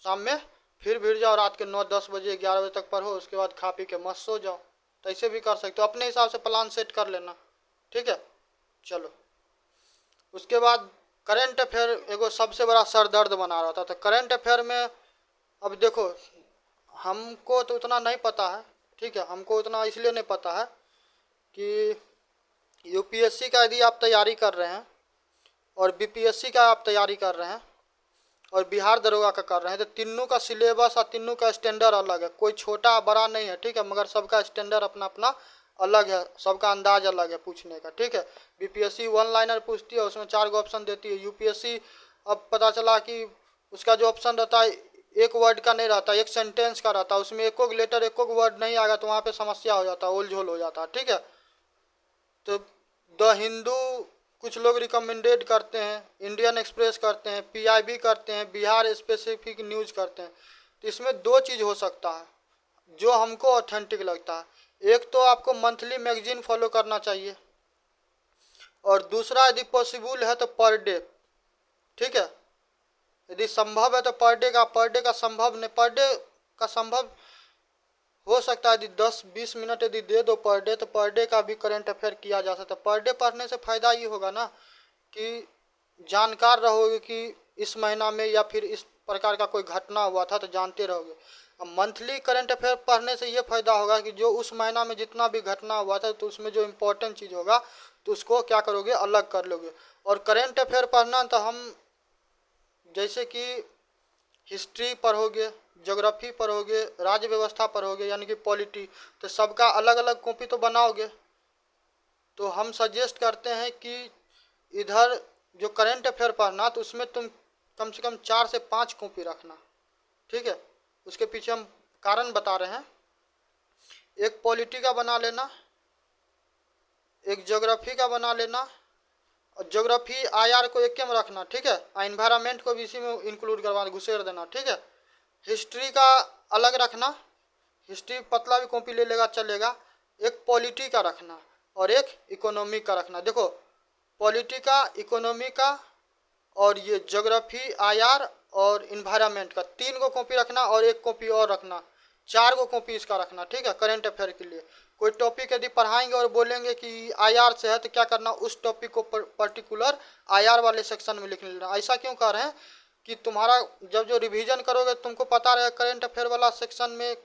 Speaker 1: शाम में फिर भिड़ जाओ, रात के 9-10 बजे 11 बजे तक पढ़ो, उसके बाद खा पी के मस्त सो जाओ। तो ऐसे भी कर सकते हो, अपने हिसाब से प्लान सेट कर लेना, ठीक है। चलो उसके बाद करंट अफेयर एगो सबसे बड़ा सर दर्द बना रहा था। तो करंट अफेयर में अब देखो हमको तो उतना नहीं पता है, ठीक है, हमको उतना इसलिए नहीं पता है कि यूपीएससी का यदि आप तैयारी कर रहे हैं और बीपीएससी का आप तैयारी कर रहे हैं और बिहार दरोगा का कर रहे हैं, तो तीनों का सिलेबस और तीनों का स्टैंडर्ड अलग है, कोई छोटा बड़ा नहीं है, ठीक है, मगर सबका स्टैंडर्ड अपना अपना अलग है, सबका अंदाज अलग है पूछने का, ठीक है। बीपीएससी 1 लाइनर पूछती है, उसमें 4 गो ऑप्शन देती है। यूपीएससी अब पता चला कि उसका जो ऑप्शन रहता है एक वर्ड का नहीं रहता, एक सेंटेंस का रहता है, उसमें एको लेटर एको वर्ड नहीं आएगा तो वहाँ पे समस्या हो जाता है, ओल झोल हो जाता है, ठीक है। तो द हिंदू कुछ लोग रिकमेंडेड करते हैं, इंडियन एक्सप्रेस करते हैं, पीआईबी करते हैं, बिहार स्पेसिफिक न्यूज़ करते हैं। तो इसमें 2 चीज़ हो सकता है जो हमको ऑथेंटिक लगता है। एक तो आपको मंथली मैगजीन फॉलो करना चाहिए, और दूसरा यदि पॉसिबल है तो पर डे, ठीक है, यदि संभव है तो पर डे का संभव नहीं, पर डे का संभव हो सकता है यदि 10-20 मिनट यदि दे दो पर डे, तो पर डे का भी करंट अफेयर किया जा सकता है। पर डे पढ़ने से फ़ायदा ये होगा ना कि जानकार रहोगे कि इस महीना में या फिर इस प्रकार का कोई घटना हुआ था तो जानते रहोगे। अब मंथली करंट अफेयर पढ़ने से ये फ़ायदा होगा कि जो उस महीना में जितना भी घटना हुआ था तो उसमें जो इम्पोर्टेंट चीज़ होगा तो उसको क्या करोगे, अलग कर लोगे। और करंट अफेयर पढ़ना तो हम जैसे कि हिस्ट्री पढ़ोगे, ज्योग्राफी पढ़ोगे, राज्य व्यवस्था पढ़ोगे यानी कि पॉलिटी, तो सबका अलग अलग कॉपी तो बनाओगे। तो हम सजेस्ट करते हैं कि इधर जो करंट अफेयर पढ़ना तो उसमें तुम कम से कम 4 से 5 कॉपी रखना, ठीक है। उसके पीछे हम कारण बता रहे हैं, एक पॉलिटी का बना लेना, एक ज्योग्राफी का बना लेना, और ज्योग्राफी आईआर को एक में रखना, ठीक है, और इन्वायरमेंट को भी इसी में इंक्लूड करवा घुसेड़ देना, ठीक है। हिस्ट्री का अलग रखना, हिस्ट्री पतला भी कॉपी ले लेगा चलेगा। एक पॉलिटी का रखना और एक इकोनॉमी का रखना। देखो पॉलिटी का, इकोनॉमी का और ये ज्योग्राफी IR और इन्वायरमेंट का 3 को कॉपी रखना और एक कॉपी और रखना, 4 को कॉपी इसका रखना, ठीक है। करेंट अफेयर के लिए कोई टॉपिक यदि पढ़ाएंगे और बोलेंगे कि IR से है तो क्या करना, उस टॉपिक को पर्टिकुलर IR वाले सेक्शन में लिख लेना। ऐसा क्यों कर रहे हैं कि तुम्हारा जब जो रिवीजन करोगे तुमको पता रहे करेंट अफेयर वाला सेक्शन में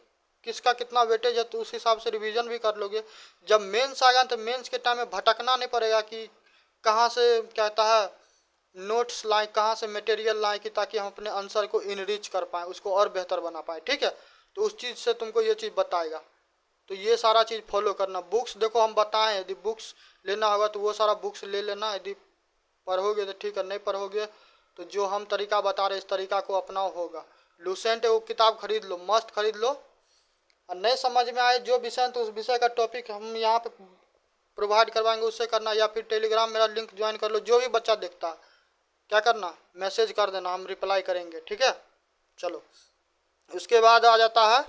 Speaker 1: किसका कितना वेटेज है, तो उस हिसाब से रिवीजन भी कर लोगे। जब मेंस आएगा तो मेंस के टाइम में भटकना नहीं पड़ेगा कि कहाँ से कहता है नोट्स लाएं, कहाँ से मटेरियल लाएं, कि ताकि हम अपने आंसर को इनरिच कर पाएँ, उसको और बेहतर बना पाएँ, ठीक है। तो उस चीज़ से तुमको ये चीज़ बताएगा, तो ये सारा चीज़ फॉलो करना। बुक्स देखो हम बताएं, यदि बुक्स लेना होगा तो वो सारा बुक्स ले लेना, यदि पढ़ोगे तो ठीक है, नहीं पढ़ोगे तो जो हम तरीका बता रहे इस तरीका को अपनाओ होगा। लूसेंट वो किताब खरीद लो, मस्त खरीद लो, और नहीं समझ में आए जो विषय तो उस विषय का टॉपिक हम यहाँ पे प्रोवाइड करवाएंगे, उससे करना, या फिर टेलीग्राम मेरा लिंक ज्वाइन कर लो। जो भी बच्चा देखता है क्या करना, मैसेज कर देना, हम रिप्लाई करेंगे, ठीक है। चलो उसके बाद आ जाता है,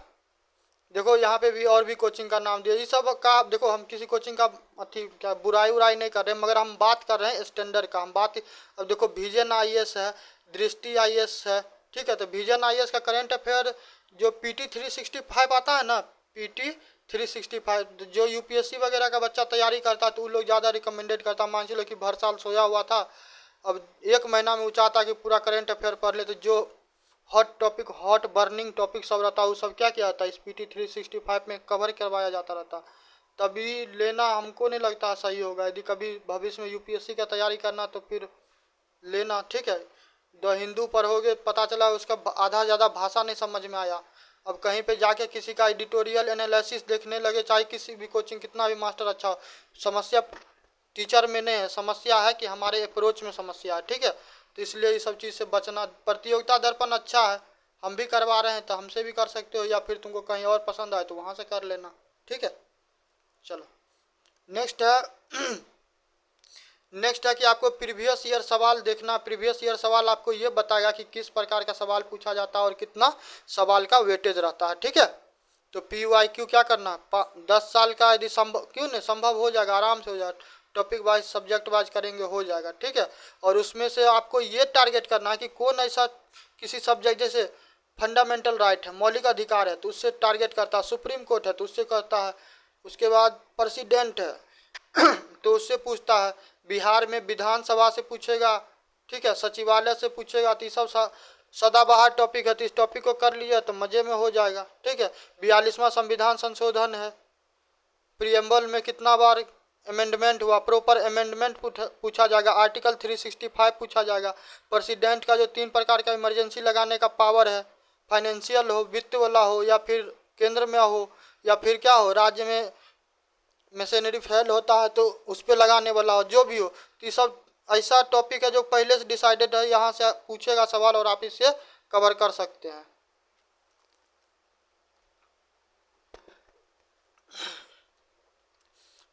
Speaker 1: देखो यहाँ पे भी और भी कोचिंग का नाम दिया, ये सब का देखो हम किसी कोचिंग का अथी क्या बुराई उराई नहीं कर रहे, मगर हम बात कर रहे हैं स्टैंडर्ड का, हम बात। अब देखो विजन IAS है, दृष्टि IAS है, ठीक है। तो विजन IAS का करेंट अफेयर जो PT 365 आता है ना, PT 365 जो UPSC वगैरह का बच्चा तैयारी करता है तो उन लोग ज़्यादा रिकमेंडेड करता। मान लो कि भर साल सोया हुआ था, अब 1 महीना में वो चाहता कि पूरा करेंट अफेयर पढ़ ले, तो जो hot topic, hot burning topic सब रहता है वो सब क्या किया जाता है इस PT 365 में कवर करवाया जाता रहता। तभी लेना हमको नहीं लगता सही होगा। यदि कभी भविष्य में UPSC का तैयारी करना तो फिर लेना, ठीक है। द हिंदू पढ़ोगे, पता चला उसका आधा ज़्यादा भाषा नहीं समझ में आया, अब कहीं पे जाके किसी का एडिटोरियल एनालिसिस देखने लगे, चाहे किसी भी कोचिंग कितना भी मास्टर अच्छा हो, समस्या टीचर में नहीं है, समस्या है कि हमारे अप्रोच में समस्या है, ठीक है। तो इसलिए ये सब चीज़ से बचना। प्रतियोगिता दर्पण अच्छा है, हम भी करवा रहे हैं तो हमसे भी कर सकते हो, या फिर तुमको कहीं और पसंद आए तो वहाँ से कर लेना, ठीक है। चलो नेक्स्ट है नेक्स्ट है कि आपको प्रीवियस ईयर सवाल देखना। प्रीवियस ईयर सवाल आपको ये बताएगा कि किस प्रकार का सवाल पूछा जाता है और कितना सवाल का वेटेज रहता है, ठीक है। तो PYQ क्या करना, 10 साल का यदि संभव, क्यों नहीं संभव हो जाएगा, आराम से हो जाएगा, टॉपिक वाइज सब्जेक्ट वाइज करेंगे हो जाएगा, ठीक है। और उसमें से आपको ये टारगेट करना है कि कौन ऐसा किसी सब्जेक्ट, जैसे फंडामेंटल राइट है, मौलिक अधिकार है तो उससे टारगेट करता है, सुप्रीम कोर्ट है तो उससे करता है, उसके बाद प्रेसिडेंट है तो उससे पूछता है, बिहार में विधानसभा से पूछेगा, ठीक है, सचिवालय से पूछेगा, तो ये सब सदाबहार टॉपिक है, तो इस टॉपिक को कर लिया तो मजे में हो जाएगा, ठीक है। 42वां संविधान संशोधन है, प्रीएम्बल में कितना बार अमेंडमेंट हुआ, प्रॉपर अमेंडमेंट पूछा जाएगा, आर्टिकल 365 पूछा जाएगा। प्रेसिडेंट का जो 3 प्रकार का इमरजेंसी लगाने का पावर है, फाइनेंशियल हो, वित्त वाला हो, या फिर केंद्र में हो, या फिर क्या हो, राज्य में मशीनरी फेल होता है तो उस पर लगाने वाला हो, जो भी हो, तो ये सब ऐसा टॉपिक है जो पहले से डिसाइडेड है, यहाँ से पूछेगा सवाल और आप इससे कवर कर सकते हैं।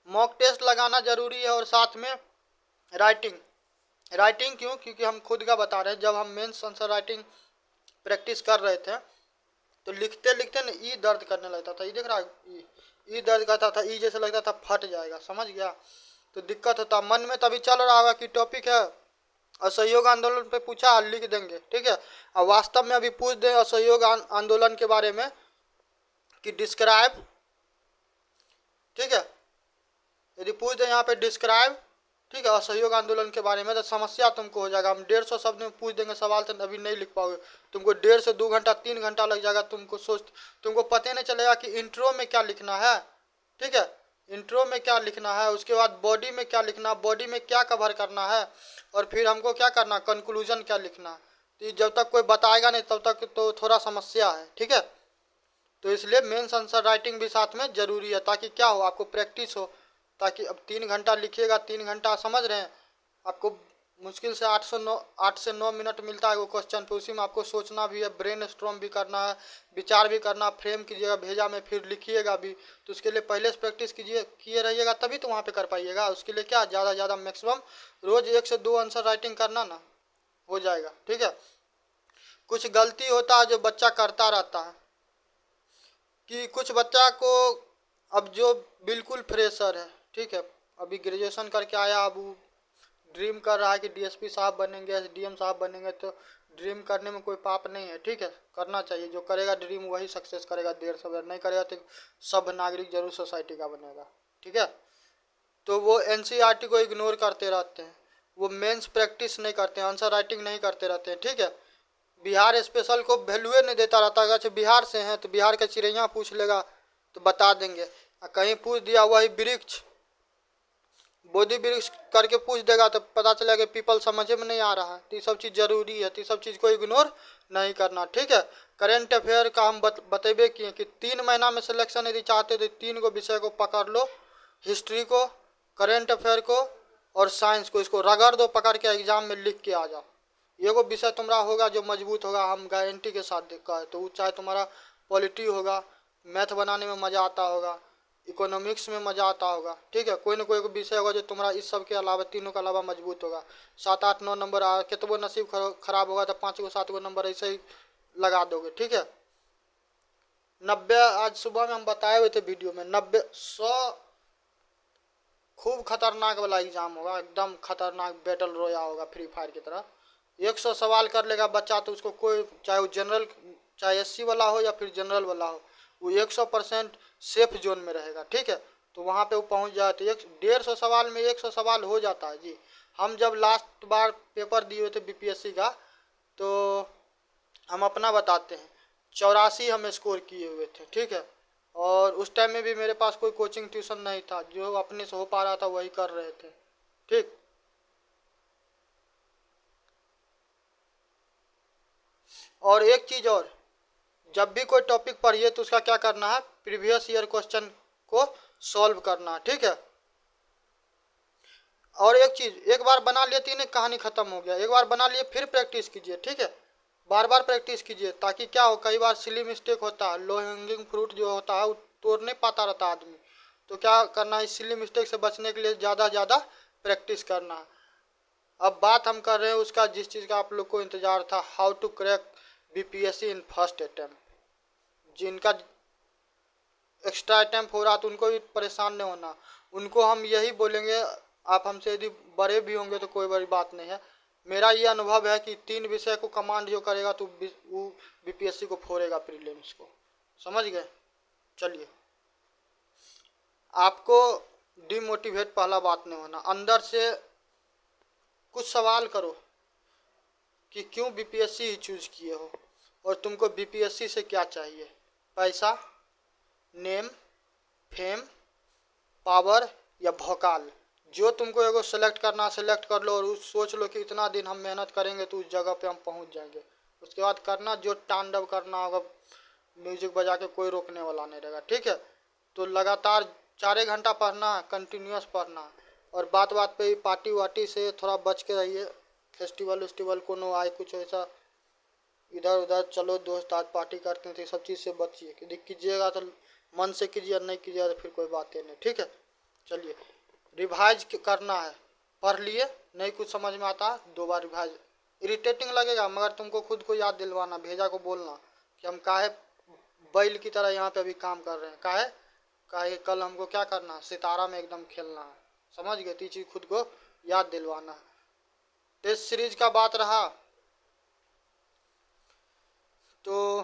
Speaker 1: मॉक टेस्ट लगाना जरूरी है, और साथ में राइटिंग क्यों, क्योंकि हम खुद का बता रहे हैं, जब हम मेंस आंसर राइटिंग प्रैक्टिस कर रहे थे तो लिखते लिखते ना ई दर्द करने लगता था, ये देख रहा है, ई दर्द करता था, ई जैसे लगता था फट जाएगा, समझ गया, तो दिक्कत होता। मन में तभी चल रहा होगा कि टॉपिक है असहयोग आंदोलन पे पूछा, लिख देंगे, ठीक है। और वास्तव में अभी पूछ दें असहयोग आंदोलन के बारे में कि डिस्क्राइब, ठीक है, यदि पूछ दें यहाँ पे डिस्क्राइब, ठीक है, असहयोग आंदोलन के बारे में, तो समस्या तुमको हो जाएगा। हम 150 शब्द में पूछ देंगे सवाल तो अभी नहीं लिख पाओगे, तुमको 1.5 से 2 घंटा 3 घंटा लग जाएगा। तुमको पता नहीं चलेगा कि इंट्रो में क्या लिखना है, ठीक है, इंट्रो में क्या लिखना है, उसके बाद बॉडी में क्या लिखना, बॉडी में क्या कवर करना है, और फिर हमको क्या करना, कंक्लूजन क्या लिखना। तो जब तक कोई बताएगा नहीं तब तक तो थोड़ा समस्या है, ठीक है। तो इसलिए मेंस आंसर राइटिंग भी साथ में जरूरी है, ताकि क्या हो, आपको प्रैक्टिस हो, ताकि अब 3 घंटा लिखिएगा, 3 घंटा समझ रहे हैं, आपको मुश्किल से 8 से 9 मिनट मिलता है वो क्वेश्चन पे, उसी में आपको सोचना भी है, ब्रेन स्ट्रॉम भी करना है, विचार भी करना, फ्रेम कीजिएगा, भेजा में फिर लिखिएगा भी। तो उसके लिए पहले से प्रैक्टिस किए रहिएगा, तभी तो वहाँ पे कर पाइएगा। उसके लिए क्या, ज़्यादा मैक्सिमम रोज़ 1 से 2 आंसर राइटिंग करना ना, हो जाएगा, ठीक है। कुछ गलती होता है जो बच्चा करता रहता है, कि कुछ बच्चा को, अब जो बिल्कुल फ्रेशर है, ठीक है, अभी ग्रेजुएशन करके आया, अब ड्रीम कर रहा है कि डीएसपी साहब बनेंगे, एसडीएम साहब बनेंगे, तो ड्रीम करने में कोई पाप नहीं है, ठीक है, करना चाहिए। जो करेगा ड्रीम वही सक्सेस करेगा, देर सवेर नहीं करेगा तो सब नागरिक जरूर सोसाइटी का बनेगा, ठीक है। तो वो एनसीईआरटी को इग्नोर करते रहते हैं, वो मेंस प्रैक्टिस नहीं करते हैं, आंसर राइटिंग नहीं करते रहते हैं, ठीक है। बिहार स्पेशल को वैल्यूए नहीं देता रहता है। अच्छा बिहार से हैं तो बिहार का चिड़ैया पूछ लेगा तो बता देंगे, कहीं पूछ दिया वही वृक्ष बोधि वृक्ष करके पूछ देगा तो पता चलेगा पीपल समझ में नहीं आ रहा है। तो ये सब चीज़ जरूरी है, तो ये सब चीज़ को इग्नोर नहीं करना, ठीक है। करेंट अफेयर का हम बतेबे किए कि 3 महीना में सिलेक्शन यदि चाहते हो तो 3 को विषय को पकड़ लो, हिस्ट्री को, करेंट अफेयर को और साइंस को, इसको रगड़ दो पकड़ के, एग्जाम में लिख के आ जाओ। ये वो विषय तुम्हारा होगा जो मजबूत होगा, हम गारंटी के साथ देखा है। तो चाहे तुम्हारा पॉलिटी होगा, मैथ बनाने में मज़ा आता होगा, इकोनॉमिक्स में मज़ा आता होगा, ठीक है, कोई ना कोई विषय होगा जो तुम्हारा इस सब के अलावा, तीनों के अलावा मजबूत होगा। 7, 8, 9 नंबर आ कितबो नसीब खराब होगा तो 5 गो 7 गो नंबर ऐसे ही लगा दोगे, ठीक है। 90 आज सुबह में हम बताए हुए थे वीडियो में, 90 100 खूब खतरनाक वाला एग्जाम होगा, एकदम खतरनाक बैटल रोया होगा फ्री फायर की तरह। 100 सवाल कर लेगा बच्चा तो उसको कोई, चाहे वो जनरल, चाहे एससी वाला हो या फिर जनरल वाला हो, वो 100% सेफ जोन में रहेगा, ठीक है। तो वहाँ पे वो पहुँच जाए तो 150 सवाल में 100 सवाल हो जाता है जी। हम जब लास्ट बार पेपर दिए हुए थे बीपीएससी का, तो हम अपना बताते हैं, 84 हम स्कोर किए हुए थे, ठीक है। और उस टाइम में भी मेरे पास कोई कोचिंग ट्यूशन नहीं था, जो अपने से हो पा रहा था वही कर रहे थे, ठीक। और एक चीज़ और, जब भी कोई टॉपिक पढ़िए तो उसका क्या करना है, प्रीवियस ईयर क्वेश्चन को सॉल्व करना है, ठीक है। और एक चीज़, एक बार बना लिए तो नहीं कहानी खत्म हो गया, एक बार बना लिए फिर प्रैक्टिस कीजिए, ठीक है, बार बार प्रैक्टिस कीजिए, ताकि क्या हो, कई बार सिली मिस्टेक होता है, लो हैंगिंग फ्रूट जो होता है वो तोड़ नहीं पाता रहता आदमी। तो क्या करना है, इस सिली मिस्टेक से बचने के लिए ज़्यादा ज़्यादा प्रैक्टिस करना है। अब बात हम कर रहे हैं उसका जिस चीज़ का आप लोग को इंतजार था, how to crack BPSC in first attempt. जिनका एक्स्ट्रा अटैम्प्ट हो रहा तो उनको भी परेशान नहीं होना, उनको हम यही बोलेंगे, आप हमसे यदि बड़े भी होंगे तो कोई बड़ी बात नहीं है। मेरा ये अनुभव है कि 3 विषय को कमांड जो करेगा तो वो बीपीएससी को फोड़ेगा, प्रीलिम्स को, समझ गए। चलिए, आपको डिमोटिवेट पहला बात नहीं होना, अंदर से कुछ सवाल करो कि क्यों बीपीएससी ही चूज किए हो और तुमको बीपीएससी से क्या चाहिए, पैसा, नेम, फेम, पावर या भौकाल। जो तुमको एगो सेलेक्ट करना सेलेक्ट कर लो, और उस सोच लो कि इतना दिन हम मेहनत करेंगे तो उस जगह पे हम पहुंच जाएंगे। उसके बाद करना जो तांडव करना होगा, म्यूजिक बजा के कोई रोकने वाला नहीं रहेगा, ठीक है। तो लगातार 4 घंटा पढ़ना है, कंटिन्यूस पढ़ना है। और बात बात पे पार्टी वार्टी से थोड़ा बच के रहिए, फेस्टिवल वेस्टिवल कोनो आए कुछ ऐसा इधर उधर चलो दोस्त आज पार्टी करते थे, सब चीज़ से बचिए। यदि कीजिएगा तो मन से कीजिए, नहीं कीजिएगा तो फिर कोई बात ही नहीं, ठीक है। चलिए, रिवाइज करना है, पढ़ लिए नहीं कुछ समझ में आता 2 बार रिवाइज, इरिटेटिंग लगेगा मगर तुमको खुद को याद दिलवाना, भेजा को बोलना कि हम काहे बैल की तरह यहाँ पे अभी काम कर रहे हैं, काहे कल हमको क्या करना है, सितारा में एकदम खेलना है, समझ गए। तो ये चीज़ खुद को याद दिलवाना है। टेस्ट सीरीज का बात रहा तो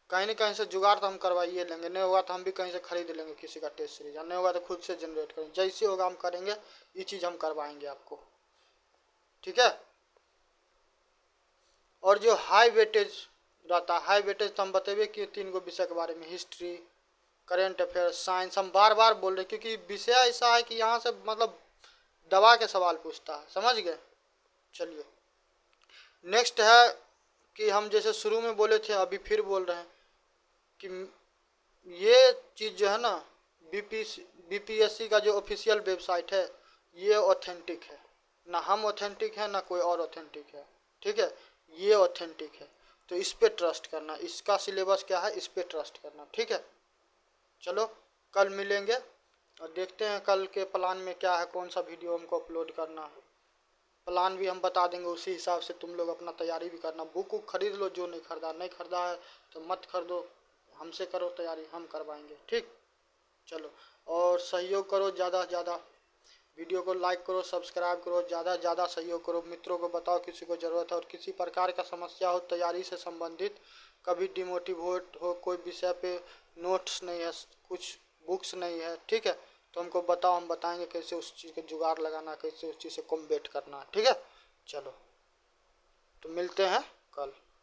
Speaker 1: कहीं ना कहीं से जुगाड़ तो हम करवाइए लेंगे, नहीं होगा तो हम भी कहीं से खरीद लेंगे किसी का टेस्ट सीरीज, नहीं होगा तो खुद से जनरेट करेंगे, जैसे होगा हम करेंगे, ये चीज़ हम करवाएंगे आपको, ठीक है। और जो हाई वेटेज रहता है, हाई वेटेज तो हम बतेबे कि 3 गो विषय के बारे में, हिस्ट्री, करेंट अफेयर, साइंस, हम बार बार बोल रहे क्योंकि विषय ऐसा है कि यहाँ से मतलब दबा के सवाल पूछता है, समझ गए। चलिए, नेक्स्ट है कि हम जैसे शुरू में बोले थे अभी फिर बोल रहे हैं कि ये चीज़ जो है ना, बीपीएससी का जो ऑफिशियल वेबसाइट है ये ऑथेंटिक है, ना हम ऑथेंटिक है ना कोई और ऑथेंटिक है, ठीक है, ये ऑथेंटिक है। तो इस पे ट्रस्ट करना, इसका सिलेबस क्या है इस पे ट्रस्ट करना, ठीक है। चलो, कल मिलेंगे और देखते हैं कल के प्लान में क्या है, कौन सा वीडियो हमको अपलोड करना है, प्लान भी हम बता देंगे, उसी हिसाब से तुम लोग अपना तैयारी भी करना। बुक वुक खरीद लो, जो नहीं खरीदा है तो मत खरीदो, हमसे करो तैयारी, हम करवाएंगे, ठीक। चलो, और सहयोग करो ज़्यादा से ज़्यादा, वीडियो को लाइक करो, सब्सक्राइब करो, ज़्यादा से ज़्यादा सहयोग करो, मित्रों को बताओ किसी को ज़रूरत है। और किसी प्रकार का समस्या हो तैयारी से संबंधित, कभी डिमोटिवेट हो, कोई विषय पे नोट्स नहीं है, कुछ बुक्स नहीं है, ठीक है, तो हमको बताओ, हम बताएंगे कैसे उस चीज़ का जुगाड़ लगाना, कैसे उस चीज़ से कॉम्बैट करना, ठीक है। चलो तो मिलते हैं कल।